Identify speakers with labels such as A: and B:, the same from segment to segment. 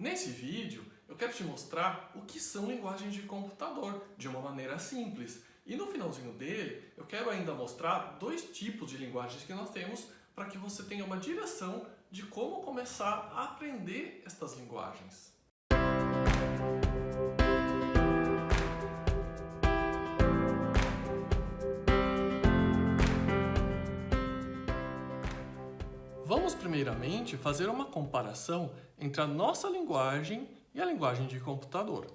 A: Nesse vídeo, eu quero te mostrar o que são linguagens de computador, de uma maneira simples. E no finalzinho dele, eu quero ainda mostrar dois tipos de linguagens que nós temos para que você tenha uma direção de como começar a aprender estas linguagens. Vamos primeiramente fazer uma comparação entre a nossa linguagem e a linguagem de computador.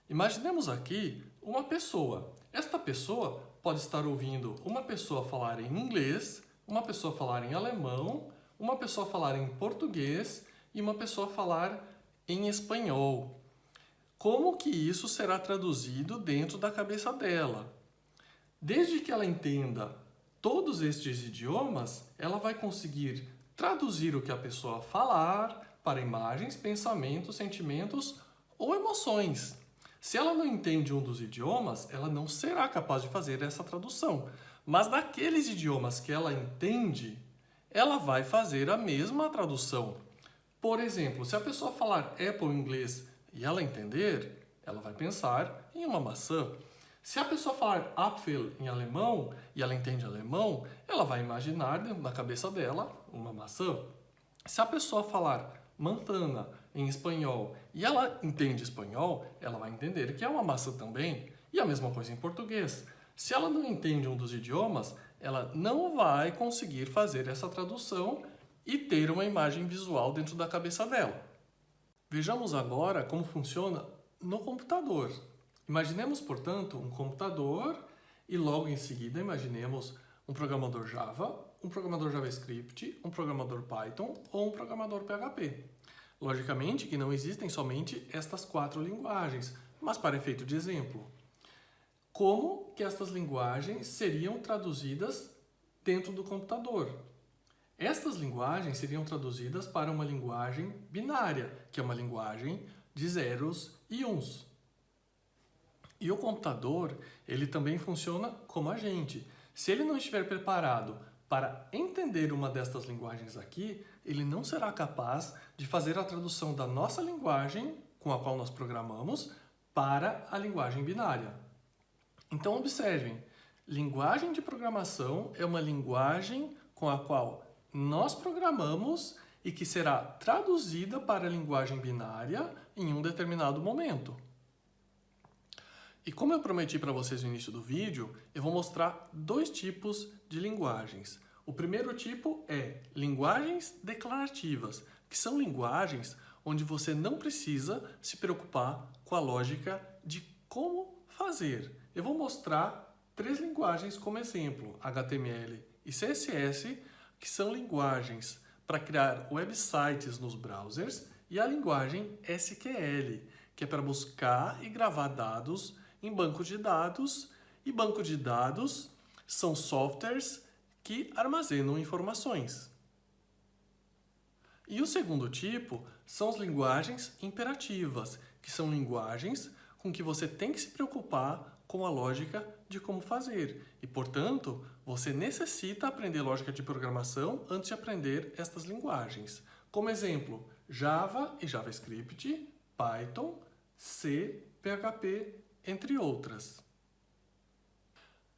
A: Imaginemos aqui uma pessoa. Esta pessoa pode estar ouvindo uma pessoa falar em inglês, uma pessoa falar em alemão, uma pessoa falar em português e uma pessoa falar em espanhol. Como que isso será traduzido dentro da cabeça dela? Desde que ela entenda todos estes idiomas, ela vai conseguir traduzir o que a pessoa falar para imagens, pensamentos, sentimentos ou emoções. Se ela não entende um dos idiomas, ela não será capaz de fazer essa tradução. Mas daqueles idiomas que ela entende, ela vai fazer a mesma tradução. Por exemplo, se a pessoa falar Apple em inglês e ela entender, ela vai pensar em uma maçã. Se a pessoa falar Apfel em alemão e ela entende alemão, ela vai imaginar dentro da cabeça dela uma maçã. Se a pessoa falar manzana em espanhol e ela entende espanhol, ela vai entender que é uma maçã também. E a mesma coisa em português. Se ela não entende um dos idiomas, ela não vai conseguir fazer essa tradução e ter uma imagem visual dentro da cabeça dela. Vejamos agora como funciona no computador. Imaginemos, portanto, um computador e logo em seguida imaginemos um programador Java, um programador JavaScript, um programador Python ou um programador PHP. Logicamente que não existem somente estas quatro linguagens, mas para efeito de exemplo. Como que estas linguagens seriam traduzidas dentro do computador? Estas linguagens seriam traduzidas para uma linguagem binária, que é uma linguagem de zeros e uns. E o computador, ele também funciona como a gente. Se ele não estiver preparado para entender uma destas linguagens aqui, ele não será capaz de fazer a tradução da nossa linguagem, com a qual nós programamos, para a linguagem binária. Então observem, linguagem de programação é uma linguagem com a qual nós programamos e que será traduzida para a linguagem binária em um determinado momento. E como eu prometi para vocês no início do vídeo, eu vou mostrar dois tipos de linguagens. O primeiro tipo é linguagens declarativas, que são linguagens onde você não precisa se preocupar com a lógica de como fazer. Eu vou mostrar três linguagens como exemplo, HTML e CSS, que são linguagens para criar websites nos browsers, e a linguagem SQL, que é para buscar e gravar dados em banco de dados, e banco de dados são softwares que armazenam informações. E o segundo tipo são as linguagens imperativas, que são linguagens com que você tem que se preocupar com a lógica de como fazer. E, portanto, você necessita aprender lógica de programação antes de aprender estas linguagens. Como exemplo, Java e JavaScript, Python, C, PHP, entre outras.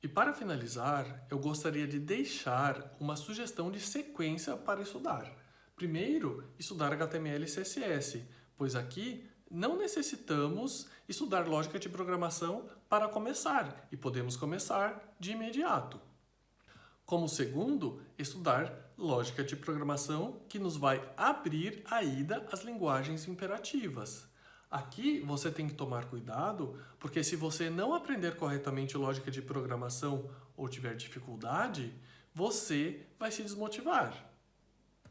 A: E para finalizar, eu gostaria de deixar uma sugestão de sequência para estudar. Primeiro, estudar HTML e CSS, pois aqui não necessitamos estudar lógica de programação para começar, e podemos começar de imediato. Como segundo, estudar lógica de programação, que nos vai abrir a ida às linguagens imperativas. Aqui você tem que tomar cuidado, porque se você não aprender corretamente lógica de programação ou tiver dificuldade, você vai se desmotivar.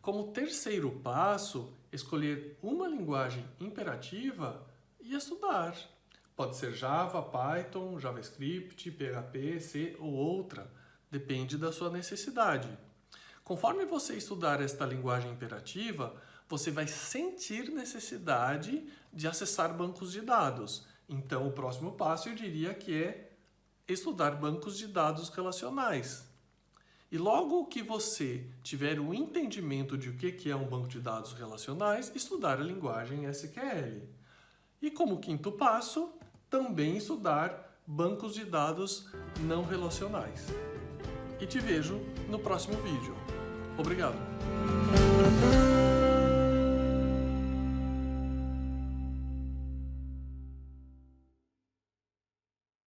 A: Como terceiro passo, escolher uma linguagem imperativa e estudar. Pode ser Java, Python, JavaScript, PHP, C ou outra. Depende da sua necessidade. Conforme você estudar esta linguagem imperativa, você vai sentir necessidade de acessar bancos de dados. Então, o próximo passo eu diria que é estudar bancos de dados relacionais. E logo que você tiver o entendimento de o que é um banco de dados relacionais, estudar a linguagem SQL. E como quinto passo, também estudar bancos de dados não relacionais. E te vejo no próximo vídeo. Obrigado!